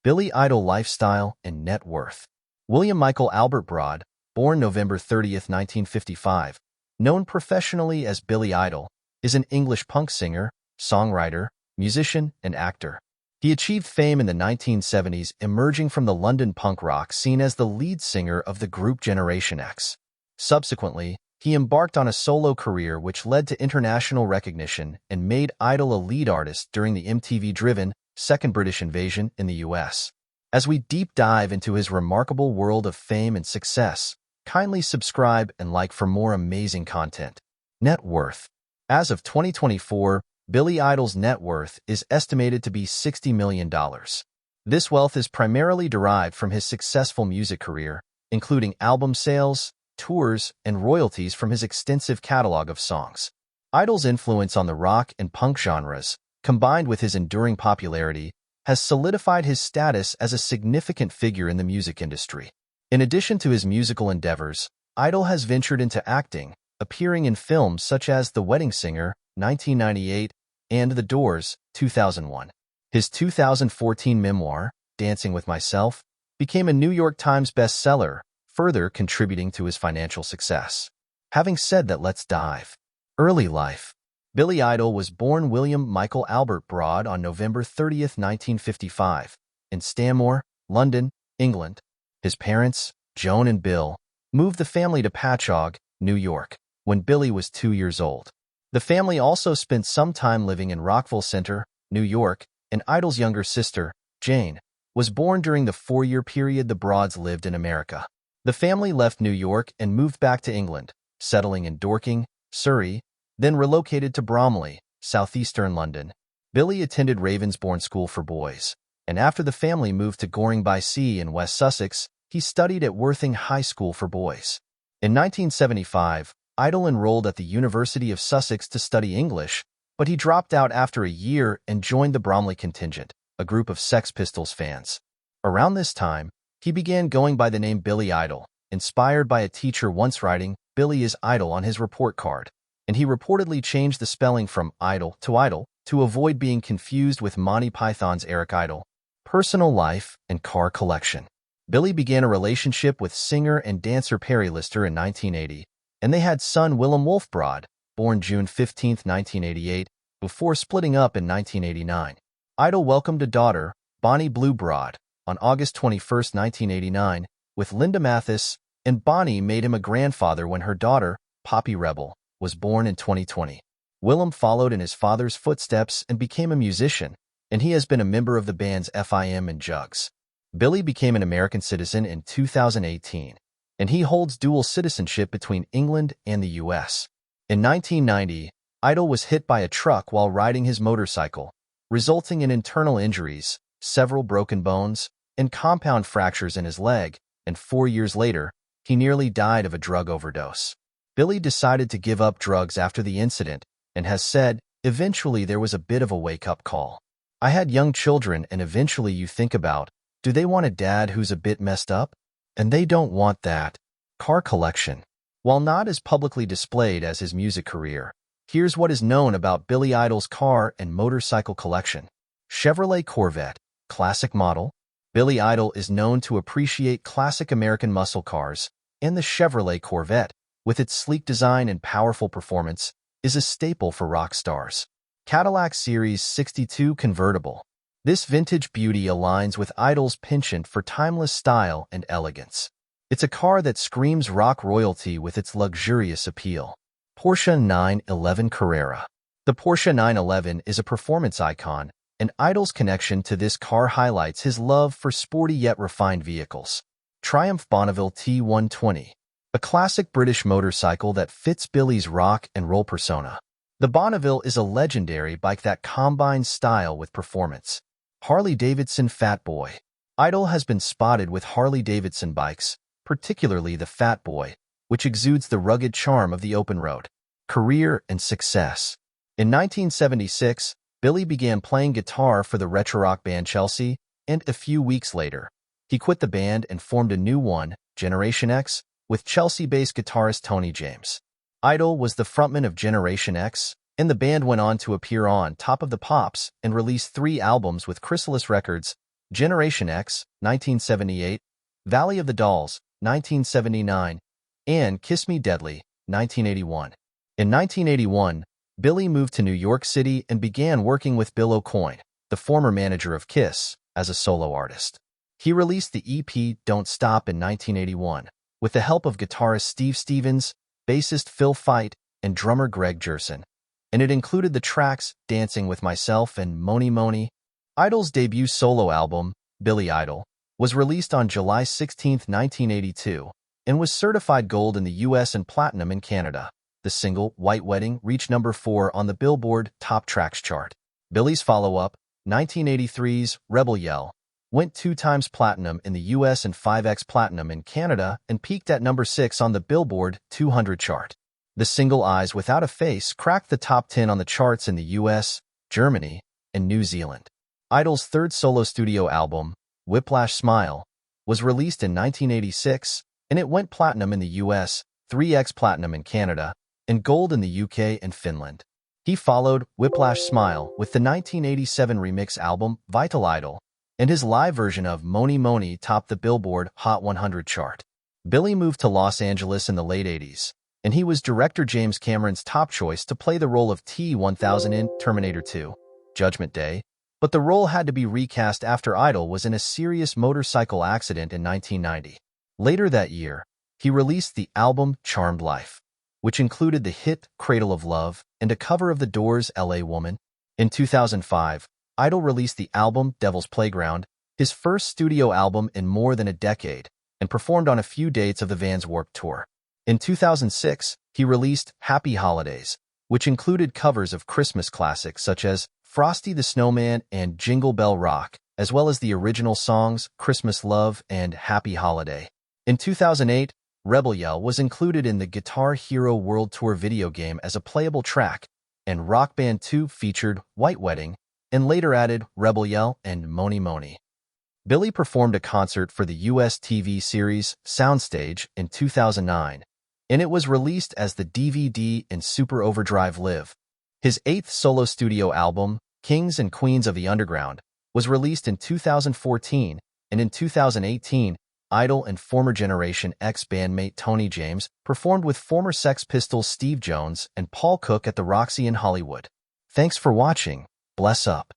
Billy Idol lifestyle and net worth. William Michael Albert Broad, born November 30th, 1955, known professionally as Billy Idol, is an English punk singer, songwriter, musician, and actor. He achieved fame in the 1970s, emerging from the London punk rock scene as the lead singer of the group Generation X. Subsequently, he embarked on a solo career which led to international recognition and made Idol a lead artist during the MTV-driven Second British Invasion in the US. As we deep dive into his remarkable world of fame and success, kindly subscribe and like for more amazing content. Net worth. As of 2024, Billy Idol's net worth is estimated to be $60 million. This wealth is primarily derived from his successful music career, including album sales, tours, and royalties from his extensive catalog of songs. Idol's influence on the rock and punk genres, combined with his enduring popularity, has solidified his status as a significant figure in the music industry. In addition to his musical endeavors, Idol has ventured into acting, appearing in films such as The Wedding Singer, 1998, and The Doors, 2001. His 2014 memoir, Dancing with Myself, became a New York Times bestseller, further contributing to his financial success. Having said that, let's dive. Early life. Billy Idol was born William Michael Albert Broad on November 30th, 1955, in Stanmore, London, England. His parents, Joan and Bill, moved the family to Patchogue, New York, when Billy was 2 years old. The family also spent some time living in Rockville Centre, New York, and Idol's younger sister, Jane, was born during the 4-year period the Broads lived in America. The family left New York and moved back to England, settling in Dorking, Surrey, then relocated to Bromley, southeastern London. Billy attended Ravensbourne School for Boys, and after the family moved to Goring-by-Sea in West Sussex, he studied at Worthing High School for Boys. In 1975, Idol enrolled at the University of Sussex to study English, but he dropped out after a year and joined the Bromley contingent, a group of Sex Pistols fans. Around this time, he began going by the name Billy Idol, inspired by a teacher once writing, "Billy is Idol" on his report card, and he reportedly changed the spelling from Idol to avoid being confused with Monty Python's Eric Idle. Personal life and car collection. Billy began a relationship with singer and dancer Perry Lister in 1980, and they had son Willem Wolf Broad, born June 15, 1988, before splitting up in 1989. Idol welcomed a daughter, Bonnie Blue Broad, on August 21, 1989, with Linda Mathis, and Bonnie made him a grandfather when her daughter, Poppy Rebel, was born in 2020. Willem followed in his father's footsteps and became a musician, and he has been a member of the bands FIM and Jugs. Billy became an American citizen in 2018, and he holds dual citizenship between England and the US. In 1990, Idol was hit by a truck while riding his motorcycle, resulting in internal injuries, several broken bones, and compound fractures in his leg, and 4 years later, he nearly died of a drug overdose. Billy decided to give up drugs after the incident and has said, "Eventually there was a bit of a wake-up call. I had young children, and eventually you think about, do they want a dad who's a bit messed up? And they don't want that." Car collection. While not as publicly displayed as his music career, here's what is known about Billy Idol's car and motorcycle collection. Chevrolet Corvette, classic model. Billy Idol is known to appreciate classic American muscle cars, and the Chevrolet Corvette, with its sleek design and powerful performance, is a staple for rock stars. Cadillac Series 62 convertible. This vintage beauty aligns with Idol's penchant for timeless style and elegance. It's a car that screams rock royalty with its luxurious appeal. Porsche 911 Carrera. The Porsche 911 is a performance icon, and Idol's connection to this car highlights his love for sporty yet refined vehicles. Triumph Bonneville T120. A classic British motorcycle that fits Billy's rock and roll persona. The Bonneville is a legendary bike that combines style with performance. Harley-Davidson Fat Boy. Idol has been spotted with Harley-Davidson bikes, particularly the Fat Boy, which exudes the rugged charm of the open road. Career and success. In 1976, Billy began playing guitar for the retro rock band Chelsea, and a few weeks later, he quit the band and formed a new one, Generation X, with Chelsea-based guitarist Tommy James. Idol was the frontman of Generation X, and the band went on to appear on Top of the Pops and release 3 albums with Chrysalis Records, Generation X, 1978, Valley of the Dolls, 1979, and Kiss Me Deadly, 1981. In 1981, Billy moved to New York City and began working with Bill Aucoin, the former manager of Kiss, as a solo artist. He released the EP Don't Stop in 1981, with the help of guitarist Steve Stevens, bassist Phil Feit, and drummer Greg Gerson, and it included the tracks Dancing with Myself and Mony Mony. Idol's debut solo album, Billy Idol, was released on July 16, 1982, and was certified gold in the US and platinum in Canada. The single, White Wedding, reached number 4 on the Billboard Top Tracks chart. Billy's follow-up, 1983's Rebel Yell, went 2 times platinum in the US and 5x platinum in Canada and peaked at number 6 on the Billboard 200 chart. The single Eyes Without a Face cracked the top 10 on the charts in the US, Germany, and New Zealand. Idol's third solo studio album, Whiplash Smile, was released in 1986, and it went platinum in the US, 3x platinum in Canada, and gold in the UK and Finland. He followed Whiplash Smile with the 1987 remix album Vital Idol, and his live version of Mony Mony topped the Billboard Hot 100 chart. Billy moved to Los Angeles in the late 80s, and he was director James Cameron's top choice to play the role of T-1000 in Terminator 2, Judgment Day, but the role had to be recast after Idol was in a serious motorcycle accident in 1990. Later that year, he released the album Charmed Life, which included the hit Cradle of Love and a cover of The Doors' LA Woman. In 2005, Idol released the album Devil's Playground, his first studio album in more than a decade, and performed on a few dates of the Vans Warped Tour. In 2006, he released Happy Holidays, which included covers of Christmas classics such as Frosty the Snowman and Jingle Bell Rock, as well as the original songs Christmas Love and Happy Holiday. In 2008, Rebel Yell was included in the Guitar Hero World Tour video game as a playable track, and Rock Band 2 featured White Wedding, and later added Rebel Yell and Mony Mony. Billy performed a concert for the US TV series Soundstage in 2009, and it was released as the DVD in Super Overdrive Live. His 8th solo studio album, Kings and Queens of the Underground, was released in 2014, and in 2018, Idol and former Generation X bandmate Tommy James performed with former Sex Pistols Steve Jones and Paul Cook at the Roxy in Hollywood. Thanks for watching. Bless up.